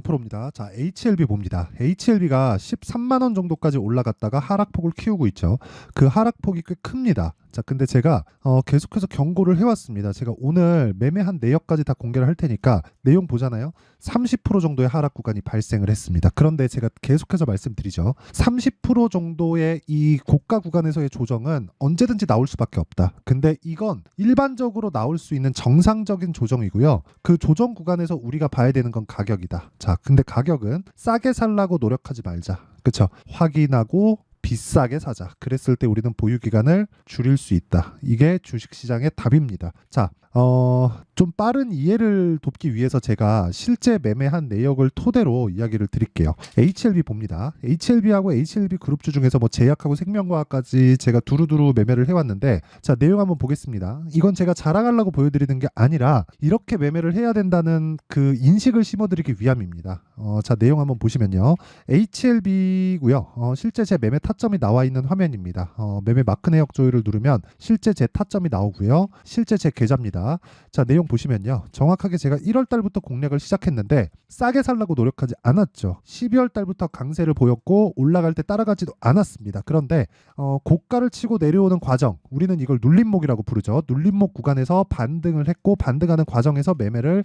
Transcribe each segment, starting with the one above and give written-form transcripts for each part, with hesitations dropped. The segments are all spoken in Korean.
프로입니다. 자, HLB 봅니다. HLB가 13만 원 정도까지 올라갔다가 하락폭을 키우고 있죠. 그 하락폭이 꽤 큽니다. 자, 근데 제가 계속해서 경고를 해왔습니다. 제가 오늘 매매한 내역까지 다 공개를 할 테니까 내용 보잖아요. 30% 정도의 하락 구간이 발생을 했습니다. 그런데 제가 계속해서 말씀드리죠. 30% 정도의 이 고가 구간에서의 조정은 언제든지 나올 수밖에 없다. 근데 이건 일반적으로 나올 수 있는 정상적인 조정이고요. 그 조정 구간에서 우리가 봐야 되는 건 가격이다. 자, 근데 가격은 싸게 살라고 노력하지 말자. 그쵸? 확인하고 비싸게 사자. 그랬을 때 우리는 보유 기간을 줄일 수 있다. 이게 주식시장의 답입니다. 자, 좀 빠른 이해를 돕기 위해서 제가 실제 매매한 내역을 토대로 이야기를 드릴게요. HLB 봅니다. HLB하고 HLB 그룹주 중에서 뭐 제약하고 생명과학까지 제가 두루두루 매매를 해왔는데, 자, 내용 한번 보겠습니다. 이건 제가 자랑하려고 보여드리는 게 아니라 이렇게 매매를 해야 된다는 그 인식을 심어드리기 위함입니다. 자, 내용 한번 보시면요. HLB고요. 실제 제 매매 타점이 나와 있는 화면입니다. 매매 마크 내역 조회를 누르면 실제 제 타점이 나오고요. 실제 제 계좌입니다. 자, 내용 보시면요. 정확하게 제가 1월 달부터 공략을 시작했는데 싸게 살라고 노력하지 않았죠. 12월 달부터 강세를 보였고 올라갈 때 따라가지도 않았습니다. 그런데 고가를 치고 내려오는 과정, 우리는 이걸 눌림목이라고 부르죠. 눌림목 구간에서 반등을 했고 반등하는 과정에서 매매를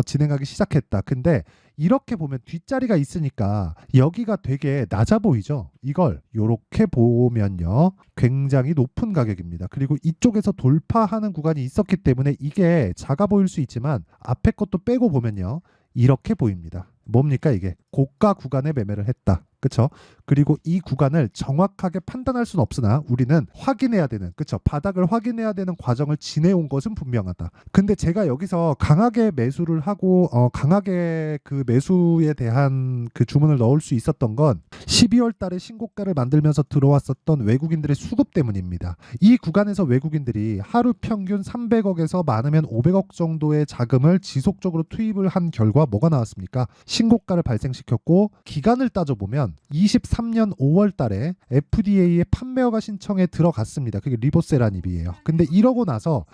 진행하기 시작했다. 근데 이렇게 보면 뒷자리가 있으니까 여기가 되게 낮아 보이죠. 이걸 이렇게 보면요, 굉장히 높은 가격입니다. 그리고 이쪽에서 돌파하는 구간이 있었기 때문에 이게 작아 보일 수 있지만 앞에 것도 빼고 보면요, 이렇게 보입니다. 뭡니까? 이게 고가 구간에 매매를 했다. 그쵸? 그리고 이 구간을 정확하게 판단할 수는 없으나 우리는 확인해야 되는, 그쵸? 바닥을 확인해야 되는 과정을 지내온 것은 분명하다. 근데 제가 여기서 강하게 매수를 하고 강하게 그 매수에 대한 그 주문을 넣을 수 있었던 건 12월 달에 신고가를 만들면서 들어왔었던 외국인들의 수급 때문입니다. 이 구간에서 외국인들이 하루 평균 300억에서 많으면 500억 정도의 자금을 지속적으로 투입을 한 결과 뭐가 나왔습니까? 신고가를 발생시켰고, 기간을 따져보면 23년 5월 달에 FDA의 판매허가 신청에 들어갔습니다. 그게 리보세라닙이에요. 근데 이러고 나서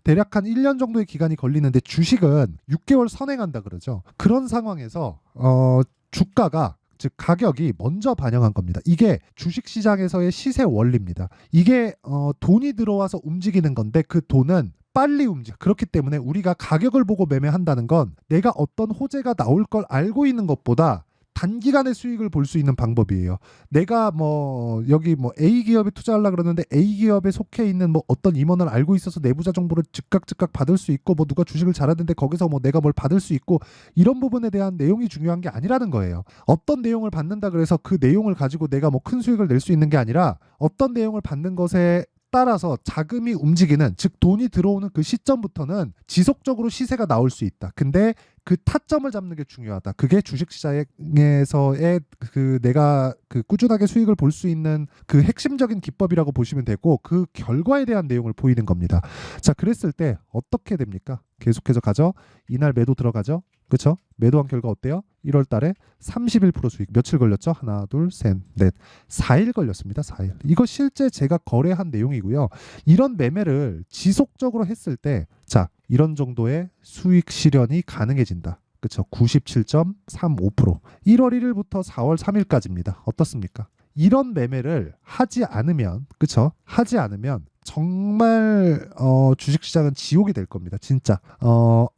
대략 한 1년 정도의 기간이 걸리는데 주식은 6개월 선행한다 그러죠. 그런 상황에서 주가가, 즉 가격이 먼저 반영한 겁니다. 이게 주식시장에서의 시세 원리입니다. 이게 돈이 들어와서 움직이는 건데 그 돈은 빨리 움직여. 그렇기 때문에 우리가 가격을 보고 매매한다는 건 내가 어떤 호재가 나올 걸 알고 있는 것보다 단기간의 수익을 볼 수 있는 방법이에요. 내가 여기 A 기업에 투자하려고 그러는데 A 기업에 속해 있는 어떤 임원을 알고 있어서 내부자 정보를 즉각 받을 수 있고, 누가 주식을 잘하는데 거기서 내가 뭘 받을 수 있고, 이런 부분에 대한 내용이 중요한 게 아니라는 거예요. 어떤 내용을 받는다 그래서 그 내용을 가지고 내가 큰 수익을 낼 수 있는 게 아니라 어떤 내용을 받는 것에 따라서 자금이 움직이는, 즉 돈이 들어오는 그 시점부터는 지속적으로 시세가 나올 수 있다. 근데 그 타점을 잡는 게 중요하다. 그게 주식시장에서의 내가 꾸준하게 수익을 볼 수 있는 그 핵심적인 기법이라고 보시면 되고, 그 결과에 대한 내용을 보이는 겁니다. 자, 그랬을 때 어떻게 됩니까? 계속해서 가죠. 이날 매도 들어가죠. 그렇죠? 매도한 결과 어때요? 1월 달에 31% 수익. 며칠 걸렸죠? 하나, 둘, 셋, 넷. 4일 걸렸습니다. 4일. 이거 실제 제가 거래한 내용이고요. 이런 매매를 지속적으로 했을 때, 자, 이런 정도의 수익 실현이 가능해진다. 그렇죠? 97.35%. 1월 1일부터 4월 3일까지입니다. 어떻습니까? 이런 매매를 하지 않으면, 그렇죠? 하지 않으면 정말 주식시장은 지옥이 될 겁니다. 진짜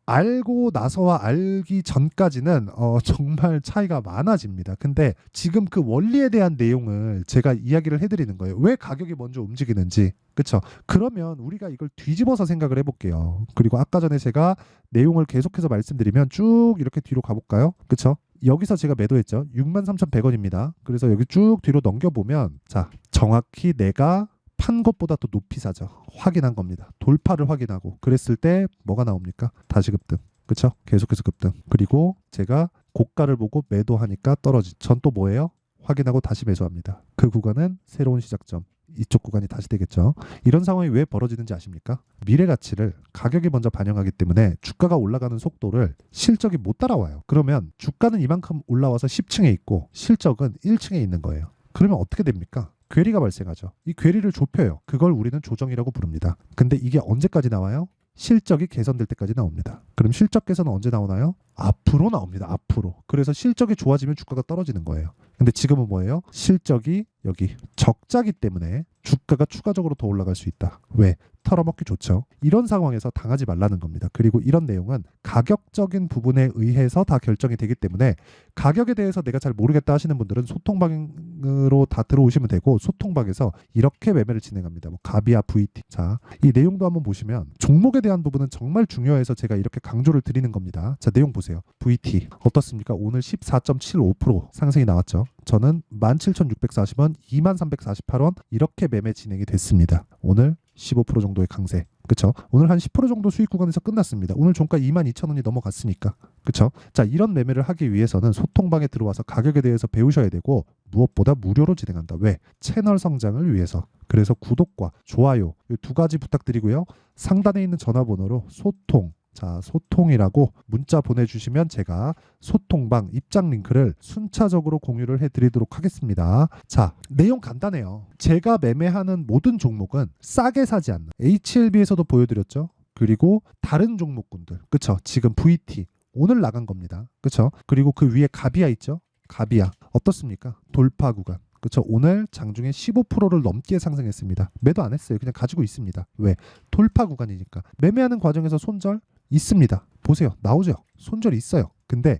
알고 나서와 알기 전까지는 정말 차이가 많아집니다. 근데 지금 그 원리에 대한 내용을 제가 이야기를 해드리는 거예요. 왜 가격이 먼저 움직이는지. 그렇죠? 그러면 우리가 이걸 뒤집어서 생각을 해볼게요. 그리고 아까 전에 제가 내용을 계속해서 말씀드리면 쭉 이렇게 뒤로 가볼까요? 그렇죠? 여기서 제가 매도했죠. 63,100원입니다. 그래서 여기 쭉 뒤로 넘겨보면, 자, 정확히 내가 판 것보다 더 높이 사죠. 확인한 겁니다. 돌파를 확인하고, 그랬을 때 뭐가 나옵니까? 다시 급등. 그렇죠? 계속해서 급등. 그리고 제가 고가를 보고 매도하니까 떨어진. 전 또 뭐예요? 확인하고 다시 매수합니다. 그 구간은 새로운 시작점. 이쪽 구간이 다시 되겠죠. 이런 상황이 왜 벌어지는지 아십니까? 미래 가치를 가격이 먼저 반영하기 때문에 주가가 올라가는 속도를 실적이 못 따라와요. 그러면 주가는 이만큼 올라와서 10층에 있고 실적은 1층에 있는 거예요. 그러면 어떻게 됩니까? 괴리가 발생하죠. 이 괴리를 좁혀요. 그걸 우리는 조정이라고 부릅니다. 근데 이게 언제까지 나와요? 실적이 개선될 때까지 나옵니다. 그럼 실적 개선은 언제 나오나요? 앞으로 나옵니다. 앞으로. 그래서 실적이 좋아지면 주가가 떨어지는 거예요. 근데 지금은 뭐예요? 실적이 여기 적자기 때문에 주가가 추가적으로 더 올라갈 수 있다. 왜? 털어먹기 좋죠. 이런 상황에서 당하지 말라는 겁니다. 그리고 이런 내용은 가격적인 부분에 의해서 다 결정이 되기 때문에 가격에 대해서 내가 잘 모르겠다 하시는 분들은 소통방으로 다 들어오시면 되고, 소통방에서 이렇게 매매를 진행합니다. 뭐 가비아 VT. 자, 이 내용도 한번 보시면 종목에 대한 부분은 정말 중요해서 제가 이렇게 강조를 드리는 겁니다. 자, 내용 보세요. VT 어떻습니까? 오늘 14.75% 상승이 나왔죠. 저는 17,640원, 23,348원 이렇게 매매 진행이 됐습니다. 오늘 15% 정도의 강세. 그쵸? 오늘 한 10% 정도 수익 구간에서 끝났습니다. 오늘 종가 22,000원이 넘어갔으니까. 그쵸? 자, 이런 매매를 하기 위해서는 소통방에 들어와서 가격에 대해서 배우셔야 되고, 무엇보다 무료로 진행한다. 왜? 채널 성장을 위해서. 그래서 구독과 좋아요 이 두 가지 부탁드리고요. 상단에 있는 전화번호로 소통, 자, 소통이라고 문자 보내주시면 제가 소통방 입장 링크를 순차적으로 공유를 해드리도록 하겠습니다. 자, 내용 간단해요. 제가 매매하는 모든 종목은 싸게 사지 않는, HLB에서도 보여드렸죠. 그리고 다른 종목군들, 그쵸? 지금 VT 오늘 나간 겁니다. 그쵸? 그리고 그 위에 가비아 있죠? 가비아 어떻습니까? 돌파 구간. 그렇죠. 오늘 장중에 15%를 넘게 상승했습니다. 매도 안 했어요. 그냥 가지고 있습니다. 왜? 돌파 구간이니까. 매매하는 과정에서 손절 있습니다. 보세요. 나오죠. 손절 있어요. 근데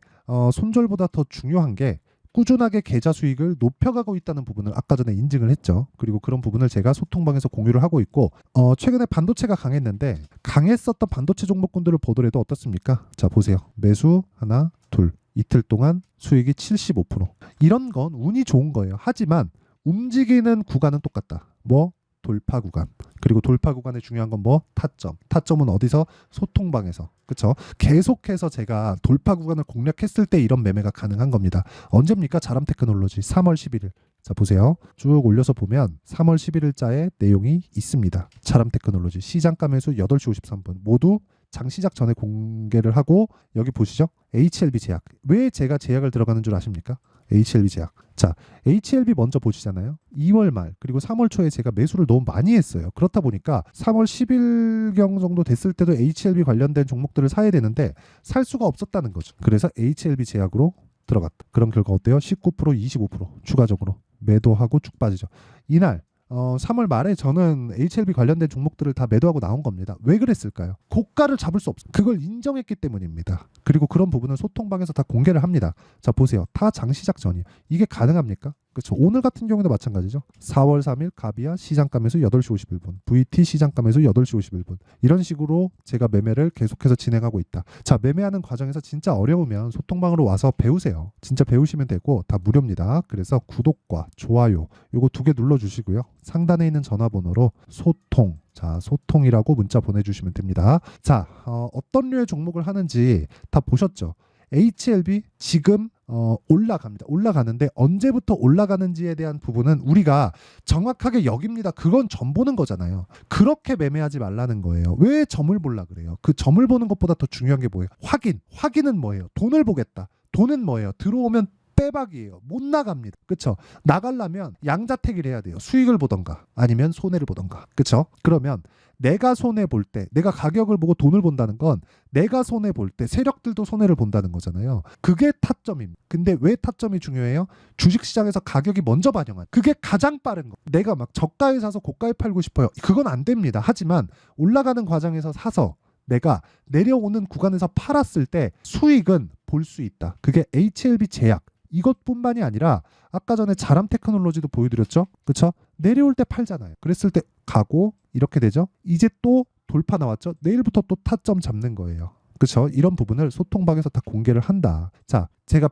손절보다 더 중요한 게 꾸준하게 계좌 수익을 높여가고 있다는 부분을 아까 전에 인증을 했죠. 그리고 그런 부분을 제가 소통방에서 공유를 하고 있고, 최근에 반도체가 강했는데 강했었던 반도체 종목군들을 보더라도 어떻습니까? 자, 보세요. 매수 하나, 둘. 이틀 동안 수익이 75%. 이런 건 운이 좋은 거예요. 하지만 움직이는 구간은 똑같다. 뭐? 돌파 구간. 그리고 돌파 구간에 중요한 건 뭐? 타점. 타점은 어디서? 소통방에서. 그쵸? 계속해서 제가 돌파 구간을 공략했을 때 이런 매매가 가능한 겁니다. 언제입니까? 자람테크놀로지 3월 11일. 자, 보세요. 쭉 올려서 보면 3월 11일자에 내용이 있습니다. 자람테크놀로지 시장가 매수 8시 53분 모두 장 시작 전에 공개를 하고, 여기 보시죠. HLB 제약. 왜 제가 제약을 들어가는 줄 아십니까? HLB 제약. 자, HLB 먼저 보시잖아요. 2월 말 그리고 3월 초에 제가 매수를 너무 많이 했어요. 그렇다 보니까 3월 10일경 정도 됐을 때도 HLB 관련된 종목들을 사야 되는데 살 수가 없었다는 거죠. 그래서 HLB 제약으로 들어갔다. 그런 결과 어때요? 19%, 25% 추가적으로 매도하고 쭉 빠지죠. 이날 3월 말에 저는 HLB 관련된 종목들을 다 매도하고 나온 겁니다. 왜 그랬을까요? 고가를 잡을 수 없어요. 그걸 인정했기 때문입니다. 그리고 그런 부분은 소통방에서 다 공개를 합니다. 자, 보세요. 다 장 시작 전이에요. 이게 가능합니까? 그렇죠. 오늘 같은 경우도 마찬가지죠. 4월 3일 가비아 시장가 매수 8시 51분, VT 시장가 매수 8시 51분. 이런 식으로 제가 매매를 계속해서 진행하고 있다. 자, 매매하는 과정에서 진짜 어려우면 소통방으로 와서 배우세요. 진짜 배우시면 되고 다 무료입니다. 그래서 구독과 좋아요 요거 2개 눌러주시고요. 상단에 있는 전화번호로 소통, 자, 소통이라고 문자 보내주시면 됩니다. 자, 어떤 류의 종목을 하는지 다 보셨죠? HLB 지금 올라갑니다. 올라가는데 언제부터 올라가는지에 대한 부분은 우리가 정확하게 여깁니다. 그건 점 보는 거잖아요. 그렇게 매매하지 말라는 거예요. 왜 점을 보려 그래요? 그 점을 보는 것보다 더 중요한 게 뭐예요? 확인은 뭐예요? 돈을 보겠다. 돈은 뭐예요? 들어오면 빼박이에요. 못 나갑니다. 그쵸? 나가려면 양자택일 해야 돼요. 수익을 보던가 아니면 손해를 보던가. 그쵸? 그러면 내가 손해 볼 때, 내가 가격을 보고 돈을 본다는 건 내가 손해 볼 때 세력들도 손해를 본다는 거잖아요. 그게 타점입니다. 근데 왜 타점이 중요해요? 주식시장에서 가격이 먼저 반영한, 그게 가장 빠른 거. 내가 막 저가에 사서 고가에 팔고 싶어요. 그건 안 됩니다. 하지만 올라가는 과정에서 사서 내가 내려오는 구간에서 팔았을 때 수익은 볼 수 있다. 그게 HLB 제약. 이것뿐만이 아니라 아까 전에 자람테크놀로지도 보여드렸죠. 그쵸? 내려올 때 팔잖아요. 그랬을 때 가고 이렇게 되죠. 이제 또 돌파 나왔죠. 내일부터 또 타점 잡는 거예요. 그쵸? 이런 부분을 소통방에서 다 공개를 한다. 자, 제가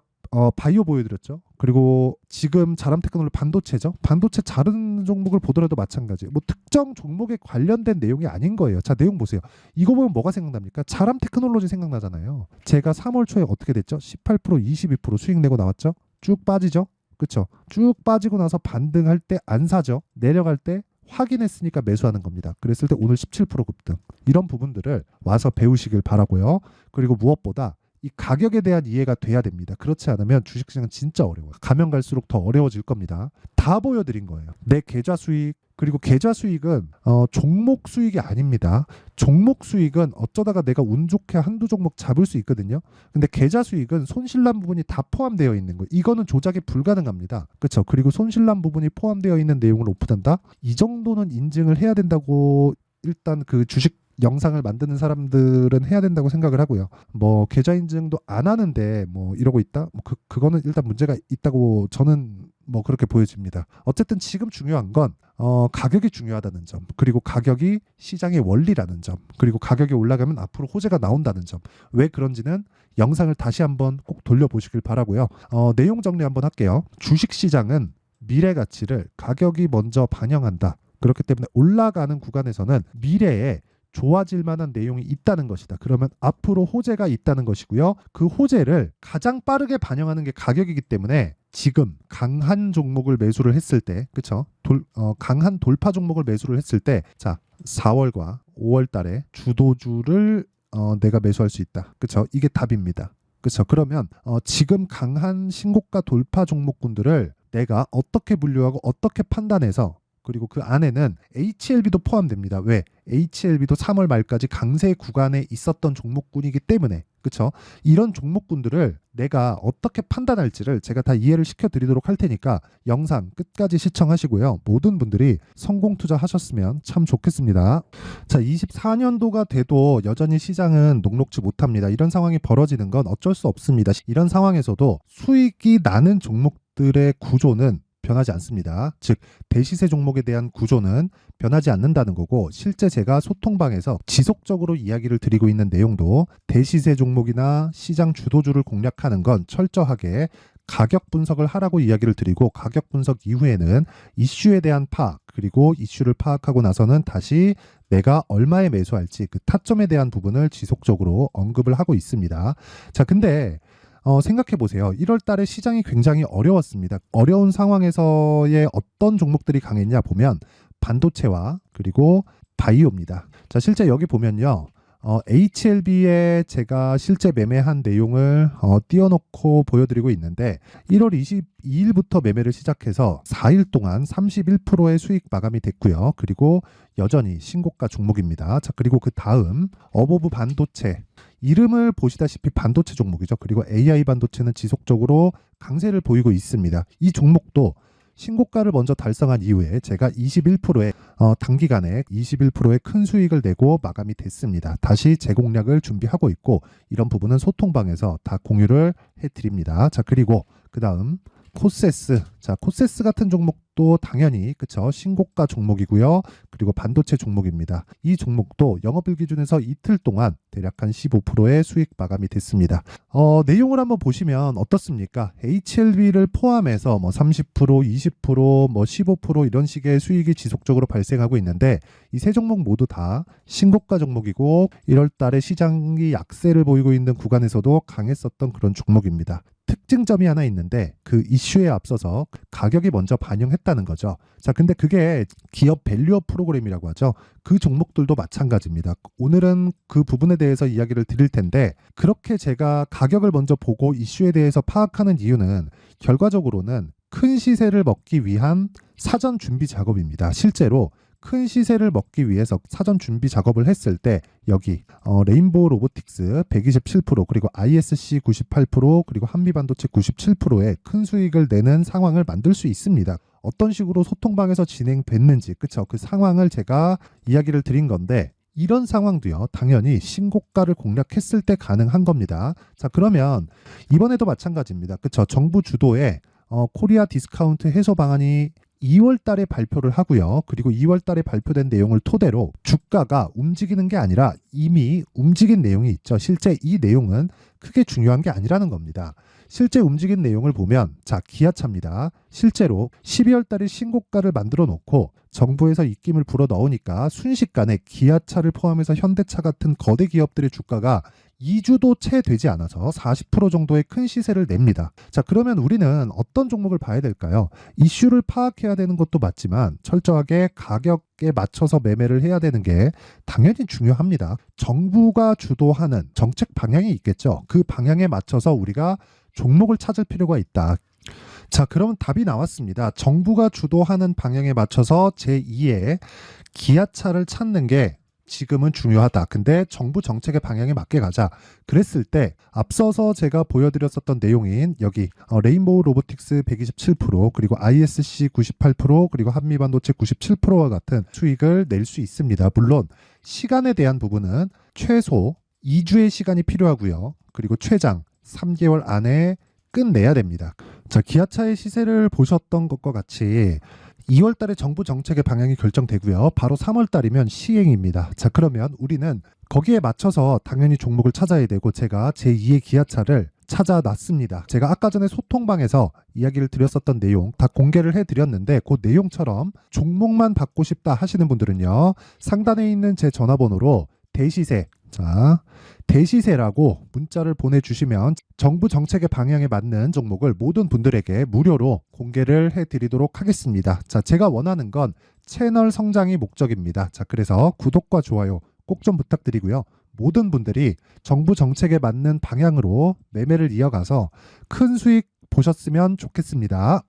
바이오 보여드렸죠. 그리고 지금 자람테크놀로지 반도체죠. 반도체 다른 종목을 보더라도 마찬가지. 뭐 특정 종목에 관련된 내용이 아닌 거예요. 자, 내용 보세요. 이거 보면 뭐가 생각납니까? 자람테크놀로지 생각나잖아요. 제가 3월 초에 어떻게 됐죠? 18%, 22% 수익 내고 나왔죠. 쭉 빠지죠. 그쵸? 쭉 빠지고 나서 반등할 때 안 사죠. 내려갈 때 확인했으니까 매수하는 겁니다. 그랬을 때 오늘 17% 급등. 이런 부분들을 와서 배우시길 바라고요. 그리고 무엇보다 이 가격에 대한 이해가 돼야 됩니다. 그렇지 않으면 주식시장은 진짜 어려워요. 가면 갈수록 더 어려워질 겁니다. 다 보여드린 거예요. 내 계좌 수익, 그리고 계좌 수익은 종목 수익이 아닙니다. 종목 수익은 어쩌다가 내가 운 좋게 한두 종목 잡을 수 있거든요. 근데 계좌 수익은 손실난 부분이 다 포함되어 있는 거예요. 이거는 조작이 불가능합니다. 그렇죠? 그리고 손실난 부분이 포함되어 있는 내용을 오픈한다? 이 정도는 인증을 해야 된다고 일단 그 주식 영상을 만드는 사람들은 해야 된다고 생각을 하고요. 뭐 계좌 인증도 안 하는데 뭐 이러고 있다? 뭐 그거는 일단 문제가 있다고 저는 뭐 그렇게 보여집니다. 어쨌든 지금 중요한 건 가격이 중요하다는 점, 그리고 가격이 시장의 원리라는 점, 그리고 가격이 올라가면 앞으로 호재가 나온다는 점. 왜 그런지는 영상을 다시 한번 꼭 돌려보시길 바라고요. 내용 정리 한번 할게요. 주식시장은 미래 가치를 가격이 먼저 반영한다. 그렇기 때문에 올라가는 구간에서는 미래에 좋아질 만한 내용이 있다는 것이다. 그러면 앞으로 호재가 있다는 것이고요. 그 호재를 가장 빠르게 반영하는 게 가격이기 때문에 지금 강한 종목을 매수를 했을 때, 그렇죠? 강한 돌파 종목을 매수를 했을 때, 자, 4월과 5월 달에 주도주를 내가 매수할 수 있다. 그렇죠? 이게 답입니다. 그렇죠? 그러면 지금 강한 신고가 돌파 종목군들을 내가 어떻게 분류하고 어떻게 판단해서, 그리고 그 안에는 HLB도 포함됩니다. 왜? HLB도 3월 말까지 강세 구간에 있었던 종목군이기 때문에, 그렇죠? 이런 종목군들을 내가 어떻게 판단할지를 제가 다 이해를 시켜드리도록 할 테니까 영상 끝까지 시청하시고요. 모든 분들이 성공 투자하셨으면 참 좋겠습니다. 자, 24년도가 돼도 여전히 시장은 녹록지 못합니다. 이런 상황이 벌어지는 건 어쩔 수 없습니다. 이런 상황에서도 수익이 나는 종목들의 구조는 변하지 않습니다. 즉 대시세 종목에 대한 구조는 변하지 않는다는 거고, 실제 제가 소통방에서 지속적으로 이야기를 드리고 있는 내용도 대시세 종목이나 시장 주도주를 공략하는 건 철저하게 가격 분석을 하라고 이야기를 드리고, 가격 분석 이후에는 이슈에 대한 파악, 그리고 이슈를 파악하고 나서는 다시 내가 얼마에 매수할지 그 타점에 대한 부분을 지속적으로 언급을 하고 있습니다. 자, 근데 생각해 보세요. 1월 달에 시장이 굉장히 어려웠습니다. 어려운 상황에서의 어떤 종목들이 강했냐 보면 반도체와 그리고 바이오입니다. 자, 실제 여기 보면요. HLB에 제가 실제 매매한 내용을 띄워놓고 보여드리고 있는데, 1월 22일부터 매매를 시작해서 4일 동안 31%의 수익 마감이 됐고요. 그리고 여전히 신고가 종목입니다. 자, 그리고 그 다음 어보브 반도체, 이름을 보시다시피 반도체 종목이죠. 그리고 AI 반도체는 지속적으로 강세를 보이고 있습니다. 이 종목도 신고가를 먼저 달성한 이후에 제가 21%의 단기간에 21%의 큰 수익을 내고 마감이 됐습니다. 다시 재공략을 준비하고 있고, 이런 부분은 소통방에서 다 공유를 해드립니다. 자, 그리고 그 다음 코세스. 자, 코세스 같은 종목도 당연히 그쵸, 신고가 종목이고요. 그리고 반도체 종목입니다. 이 종목도 영업일 기준에서 이틀 동안 대략 한 15%의 수익 마감이 됐습니다. 내용을 한번 보시면 어떻습니까? HLB를 포함해서 뭐 30%, 20%, 뭐 15% 이런 식의 수익이 지속적으로 발생하고 있는데, 이 세 종목 모두 다 신고가 종목이고 1월 달에 시장이 약세를 보이고 있는 구간에서도 강했었던 그런 종목입니다. 특징점이 하나 있는데, 그 이슈에 앞서서 가격이 먼저 반영했다는 거죠. 자, 근데 그게 기업 밸류업 프로그램이라고 하죠. 그 종목들도 마찬가지입니다. 오늘은 그 부분에 대해서 이야기를 드릴 텐데, 그렇게 제가 가격을 먼저 보고 이슈에 대해서 파악하는 이유는 결과적으로는 큰 시세를 먹기 위한 사전 준비 작업입니다. 실제로 큰 시세를 먹기 위해서 사전 준비 작업을 했을 때 여기 레인보우 로보틱스 127%, 그리고 ISC 98%, 그리고 한미반도체 97%의 큰 수익을 내는 상황을 만들 수 있습니다. 어떤 식으로 소통방에서 진행됐는지, 그쵸? 그 상황을 제가 이야기를 드린 건데, 이런 상황도요, 당연히 신고가를 공략했을 때 가능한 겁니다. 자, 그러면 이번에도 마찬가지입니다. 그쵸? 정부 주도의 코리아 디스카운트 해소 방안이 2월 달에 발표를 하고요. 그리고 2월 달에 발표된 내용을 토대로 주가가 움직이는 게 아니라 이미 움직인 내용이 있죠. 실제 이 내용은 크게 중요한 게 아니라는 겁니다. 실제 움직인 내용을 보면, 자, 기아차입니다. 실제로 12월 달에 신고가를 만들어 놓고 정부에서 입김을 불어 넣으니까 순식간에 기아차를 포함해서 현대차 같은 거대 기업들의 주가가 2주도 채 되지 않아서 40% 정도의 큰 시세를 냅니다. 자, 그러면 우리는 어떤 종목을 봐야 될까요? 이슈를 파악해야 되는 것도 맞지만 철저하게 가격에 맞춰서 매매를 해야 되는 게 당연히 중요합니다. 정부가 주도하는 정책 방향이 있겠죠. 그 방향에 맞춰서 우리가 종목을 찾을 필요가 있다. 자, 그러면 답이 나왔습니다. 정부가 주도하는 방향에 맞춰서 제2의 기아차를 찾는 게 지금은 중요하다. 근데 정부 정책의 방향에 맞게 가자. 그랬을 때 앞서서 제가 보여드렸었던 내용인 여기 레인보우 로보틱스 127% 그리고 ISC 98% 그리고 한미반도체 97%와 같은 수익을 낼 수 있습니다. 물론 시간에 대한 부분은 최소 2주의 시간이 필요하고요. 그리고 최장 3개월 안에 끝내야 됩니다. 자, 기아차의 시세를 보셨던 것과 같이 2월 달에 정부 정책의 방향이 결정되고요. 바로 3월 달이면 시행입니다. 자, 그러면 우리는 거기에 맞춰서 당연히 종목을 찾아야 되고 제가 제2의 기아차를 찾아놨습니다. 제가 아까 전에 소통방에서 이야기를 드렸었던 내용 다 공개를 해드렸는데 그 내용처럼 종목만 받고 싶다 하시는 분들은요. 상단에 있는 제 전화번호로 대시세, 자, 대시세라고 문자를 보내주시면 정부 정책의 방향에 맞는 종목을 모든 분들에게 무료로 공개를 해드리도록 하겠습니다. 자, 제가 원하는 건 채널 성장이 목적입니다. 자, 그래서 구독과 좋아요 꼭 좀 부탁드리고요. 모든 분들이 정부 정책에 맞는 방향으로 매매를 이어가서 큰 수익 보셨으면 좋겠습니다.